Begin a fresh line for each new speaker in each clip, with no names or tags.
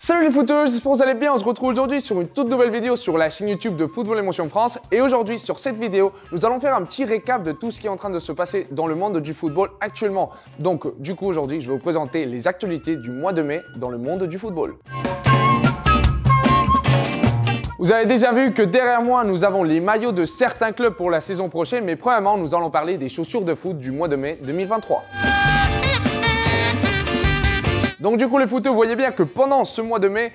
Salut les footeux, j'espère que vous allez bien. On se retrouve aujourd'hui sur une toute nouvelle vidéo sur la chaîne YouTube de Football Émotion France. Et aujourd'hui, sur cette vidéo, nous allons faire un petit récap de tout ce qui est en train de se passer dans le monde du football actuellement. Donc, du coup, aujourd'hui, je vais vous présenter les actualités du mois de mai dans le monde du football. Vous avez déjà vu que derrière moi, nous avons les maillots de certains clubs pour la saison prochaine. Mais premièrement, nous allons parler des chaussures de foot du mois de mai 2023. Donc du coup les footeux, vous voyez bien que pendant ce mois de mai,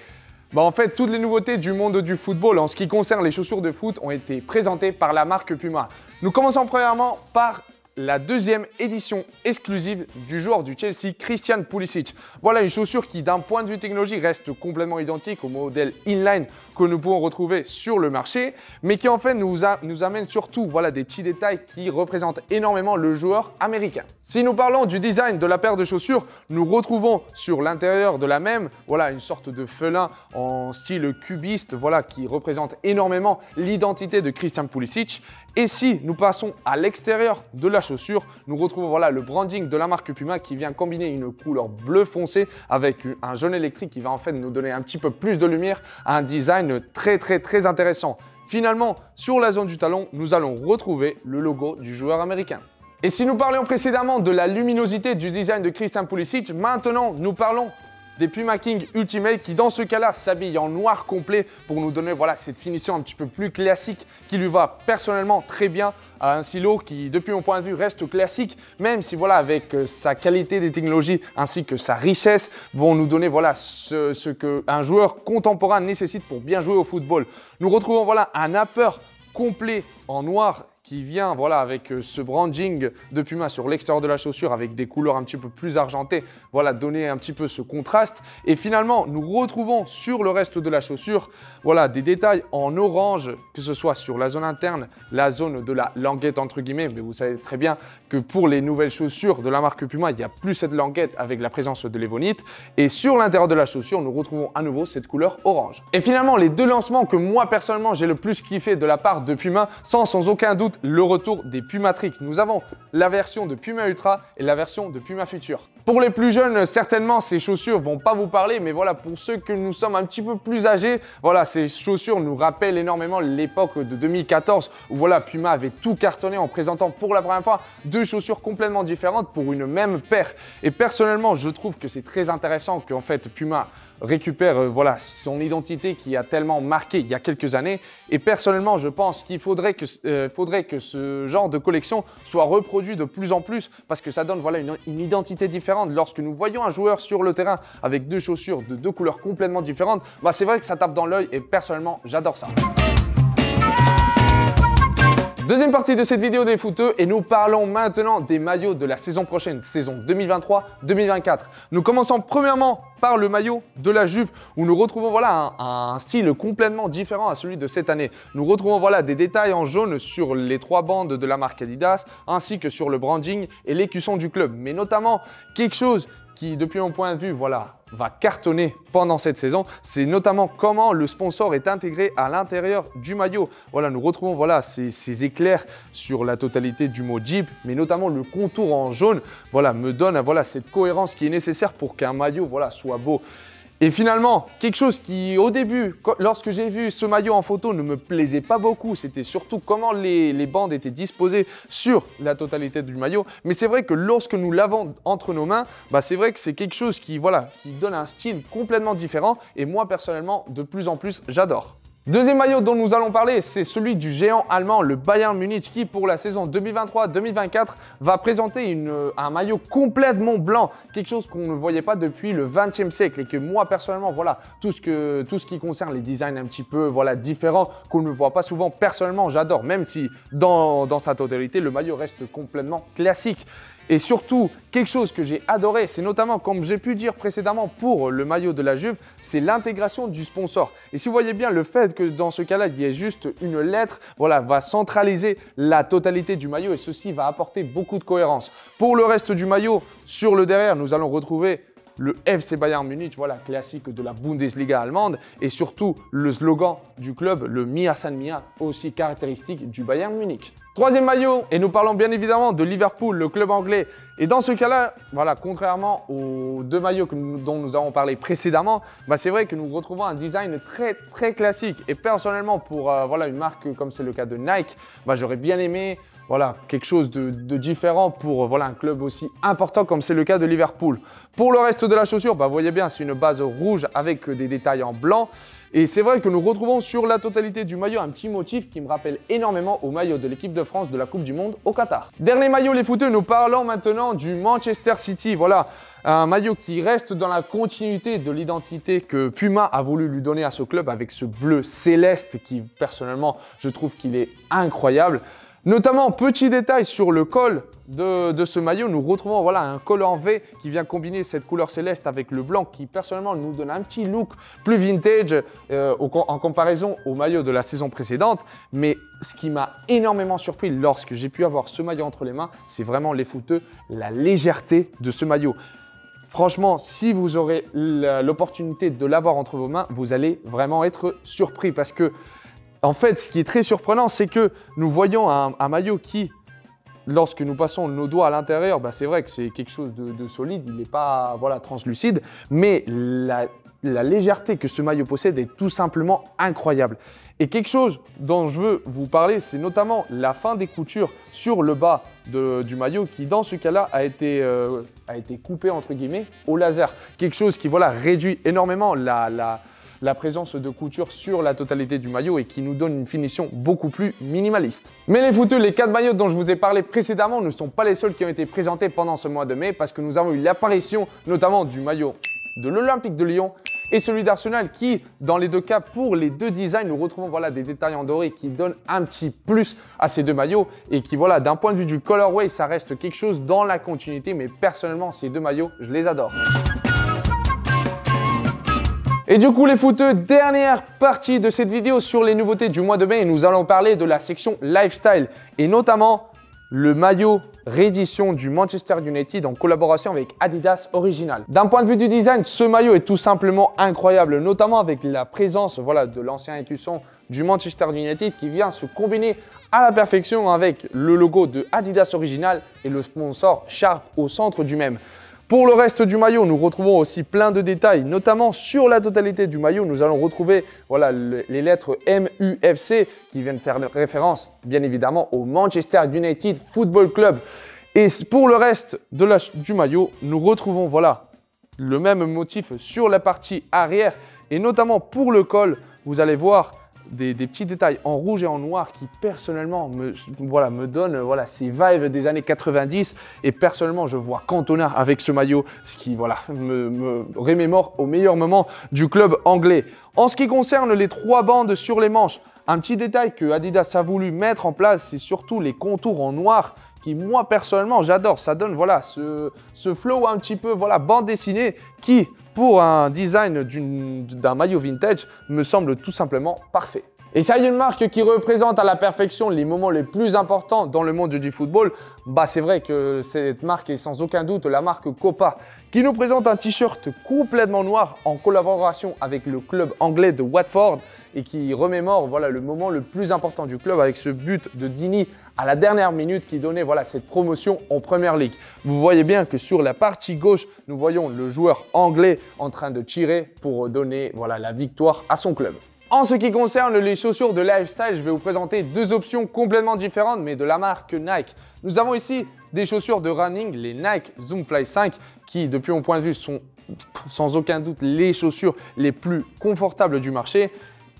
en fait toutes les nouveautés du monde du football en ce qui concerne les chaussures de foot ont été présentées par la marque Puma. Nous commençons premièrement par la deuxième édition exclusive du joueur du Chelsea, Christian Pulisic. Voilà une chaussure qui d'un point de vue technologique reste complètement identique au modèle inline que nous pouvons retrouver sur le marché, mais qui en fait nous amène surtout des petits détails qui représentent énormément le joueur américain. Si nous parlons du design de la paire de chaussures, nous retrouvons sur l'intérieur de la même une sorte de felin en style cubiste qui représente énormément l'identité de Christian Pulisic. Et si nous passons à l'extérieur de la chaussure, nous retrouvons le branding de la marque Puma qui vient combiner une couleur bleu foncé avec un jaune électrique qui va en fait nous donner un petit peu plus de lumière à un design très intéressant. Finalement, sur la zone du talon, nous allons retrouver le logo du joueur américain. Et si nous parlions précédemment de la luminosité du design de Christian Pulisic, maintenant nous parlons des Puma King Ultimate qui dans ce cas-là s'habillent en noir complet pour nous donner cette finition un petit peu plus classique qui lui va personnellement très bien à un stylo qui depuis mon point de vue reste classique, même si avec sa qualité des technologies ainsi que sa richesse vont nous donner ce qu'un joueur contemporain nécessite pour bien jouer au football. Nous retrouvons un upper complet en noir qui vient avec ce branding de Puma sur l'extérieur de la chaussure avec des couleurs un petit peu plus argentées, donner un petit peu ce contraste. Et finalement, nous retrouvons sur le reste de la chaussure des détails en orange, que ce soit sur la zone interne, la zone de la languette entre guillemets, mais vous savez très bien que pour les nouvelles chaussures de la marque Puma, il n'y a plus cette languette avec la présence de l'évonite. Et sur l'intérieur de la chaussure, nous retrouvons à nouveau cette couleur orange. Et finalement, les deux lancements que moi personnellement j'ai le plus kiffé de la part de Puma, sans aucun doute le retour des Pumatrix. Nous avons la version de Puma Ultra et la version de Puma Future. Pour les plus jeunes, certainement, ces chaussures vont pas vous parler, mais pour ceux que nous sommes un petit peu plus âgés, ces chaussures nous rappellent énormément l'époque de 2014 où Puma avait tout cartonné en présentant pour la première fois deux chaussures complètement différentes pour une même paire. Et personnellement, je trouve que c'est très intéressant qu'en fait Puma récupère son identité qui a tellement marqué il y a quelques années. Et personnellement, je pense qu'il faudrait que ce genre de collection soit reproduit de plus en plus parce que ça donne une identité différente. Lorsque nous voyons un joueur sur le terrain avec deux chaussures de deux couleurs complètement différentes, c'est vrai que ça tape dans l'œil et personnellement, j'adore ça. Deuxième partie de cette vidéo des footeux et nous parlons maintenant des maillots de la saison prochaine, saison 2023-2024. Nous commençons premièrement par le maillot de la Juve où nous retrouvons un style complètement différent à celui de cette année. Nous retrouvons des détails en jaune sur les trois bandes de la marque Adidas ainsi que sur le branding et l'écusson du club. Mais notamment quelque chose qui, depuis mon point de vue, va cartonner pendant cette saison, c'est notamment comment le sponsor est intégré à l'intérieur du maillot. Nous retrouvons ces éclairs sur la totalité du mot Jeep, mais notamment le contour en jaune, me donne cette cohérence qui est nécessaire pour qu'un maillot soit beau. Et finalement, quelque chose qui, au début, lorsque j'ai vu ce maillot en photo, ne me plaisait pas beaucoup. C'était surtout comment les bandes étaient disposées sur la totalité du maillot. Mais c'est vrai que lorsque nous l'avons entre nos mains, c'est vrai que c'est quelque chose qui donne un style complètement différent. Et moi, personnellement, de plus en plus, j'adore. Deuxième maillot dont nous allons parler, c'est celui du géant allemand, le Bayern Munich, qui pour la saison 2023-2024 va présenter un maillot complètement blanc, quelque chose qu'on ne voyait pas depuis le XXe siècle et que moi personnellement, tout ce qui concerne les designs un petit peu différents qu'on ne voit pas souvent, personnellement j'adore, même si dans sa totalité, le maillot reste complètement classique. Et surtout, quelque chose que j'ai adoré, c'est notamment, comme j'ai pu dire précédemment pour le maillot de la Juve, c'est l'intégration du sponsor. Et si vous voyez bien, le fait que dans ce cas-là, il y ait juste une lettre, va centraliser la totalité du maillot et ceci va apporter beaucoup de cohérence. Pour le reste du maillot, sur le derrière, nous allons retrouver le FC Bayern Munich, voilà, classique de la Bundesliga allemande, et surtout le slogan du club, le Mia San Mia, aussi caractéristique du Bayern Munich. Troisième maillot, et nous parlons bien évidemment de Liverpool, le club anglais. Et dans ce cas-là, voilà, contrairement aux deux maillots dont nous avons parlé précédemment, c'est vrai que nous retrouvons un design très classique. Et personnellement, pour voilà, une marque comme c'est le cas de Nike, j'aurais bien aimé voilà, quelque chose de différent pour voilà, un club aussi important comme c'est le cas de Liverpool. Pour le reste de la chaussure, vous voyez bien, c'est une base rouge avec des détails en blanc. Et c'est vrai que nous retrouvons sur la totalité du maillot un petit motif qui me rappelle énormément au maillot de l'équipe de France de la Coupe du Monde au Qatar. Dernier maillot les footeux, nous parlons maintenant du Manchester City. Voilà, un maillot qui reste dans la continuité de l'identité que Puma a voulu lui donner à ce club avec ce bleu céleste qui personnellement je trouve qu'il est incroyable. Notamment, petit détail sur le col de ce maillot, nous retrouvons voilà, un col en V qui vient combiner cette couleur céleste avec le blanc qui personnellement nous donne un petit look plus vintage en comparaison au maillot de la saison précédente. Mais ce qui m'a énormément surpris lorsque j'ai pu avoir ce maillot entre les mains, c'est vraiment les footeux, la légèreté de ce maillot. Franchement, si vous aurez l'opportunité de l'avoir entre vos mains, vous allez vraiment être surpris parce que en fait, ce qui est très surprenant, c'est que nous voyons un maillot qui, lorsque nous passons nos doigts à l'intérieur, c'est vrai que c'est quelque chose de solide, il n'est pas voilà, translucide, mais la légèreté que ce maillot possède est tout simplement incroyable. Et quelque chose dont je veux vous parler, c'est notamment la fin des coutures sur le bas du maillot qui, dans ce cas-là, a été coupé entre guillemets au laser. Quelque chose qui voilà, réduit énormément la présence de couture sur la totalité du maillot et qui nous donne une finition beaucoup plus minimaliste. Mais les footeux, les 4 maillots dont je vous ai parlé précédemment ne sont pas les seuls qui ont été présentés pendant ce mois de mai parce que nous avons eu l'apparition notamment du maillot de l'Olympique de Lyon et celui d'Arsenal qui, dans les deux cas, pour les deux designs, nous retrouvons voilà, des détails en doré qui donnent un petit plus à ces deux maillots et qui, voilà, d'un point de vue du colorway, ça reste quelque chose dans la continuité, mais personnellement, ces deux maillots, je les adore. Et du coup les footeux, dernière partie de cette vidéo sur les nouveautés du mois de mai et nous allons parler de la section lifestyle et notamment le maillot réédition du Manchester United en collaboration avec Adidas Original. D'un point de vue du design, ce maillot est tout simplement incroyable, notamment avec la présence voilà, de l'ancien écusson du Manchester United qui vient se combiner à la perfection avec le logo de Adidas Original et le sponsor Sharp au centre du même. Pour le reste du maillot, nous retrouvons aussi plein de détails, notamment sur la totalité du maillot. Nous allons retrouver voilà, les lettres MUFC qui viennent faire référence, bien évidemment, au Manchester United Football Club. Et pour le reste du maillot, nous retrouvons voilà, le même motif sur la partie arrière. Et notamment pour le col, vous allez voir des petits détails en rouge et en noir qui personnellement me donnent voilà, ces vibes des années 90 et personnellement je vois Cantona avec ce maillot, ce qui voilà, me remémore au meilleur moment du club anglais. En ce qui concerne les 3 bandes sur les manches, un petit détail que Adidas a voulu mettre en place, c'est surtout les contours en noir qui moi personnellement j'adore, ça donne voilà, ce flow un petit peu voilà, bande dessinée qui pour un design d'un maillot vintage me semble tout simplement parfait. Et ça y est, une marque qui représente à la perfection les moments les plus importants dans le monde du football, c'est vrai que cette marque est sans aucun doute la marque Copa qui nous présente un t-shirt complètement noir en collaboration avec le club anglais de Watford et qui remémore voilà, le moment le plus important du club avec ce but de Dini à la dernière minute qui donnait voilà, cette promotion en Premier League. Vous voyez bien que sur la partie gauche, nous voyons le joueur anglais en train de tirer pour donner voilà, la victoire à son club. En ce qui concerne les chaussures de lifestyle, je vais vous présenter 2 options complètement différentes mais de la marque Nike. Nous avons ici des chaussures de running, les Nike Zoom Fly 5 qui depuis mon point de vue sont sans aucun doute les chaussures les plus confortables du marché.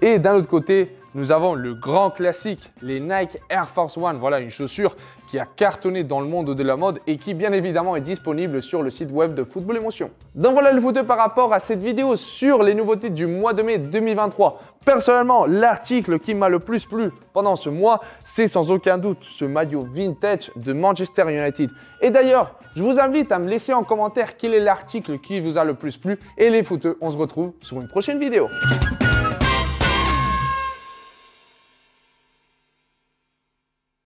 Et d'un autre côté, nous avons le grand classique, les Nike Air Force One. Voilà une chaussure qui a cartonné dans le monde de la mode et qui bien évidemment est disponible sur le site web de Football Emotion. Donc voilà le footeux par rapport à cette vidéo sur les nouveautés du mois de mai 2023. Personnellement, l'article qui m'a le plus plu pendant ce mois, c'est sans aucun doute ce maillot vintage de Manchester United. Et d'ailleurs, je vous invite à me laisser en commentaire quel est l'article qui vous a le plus plu. Et les footeux, on se retrouve sur une prochaine vidéo.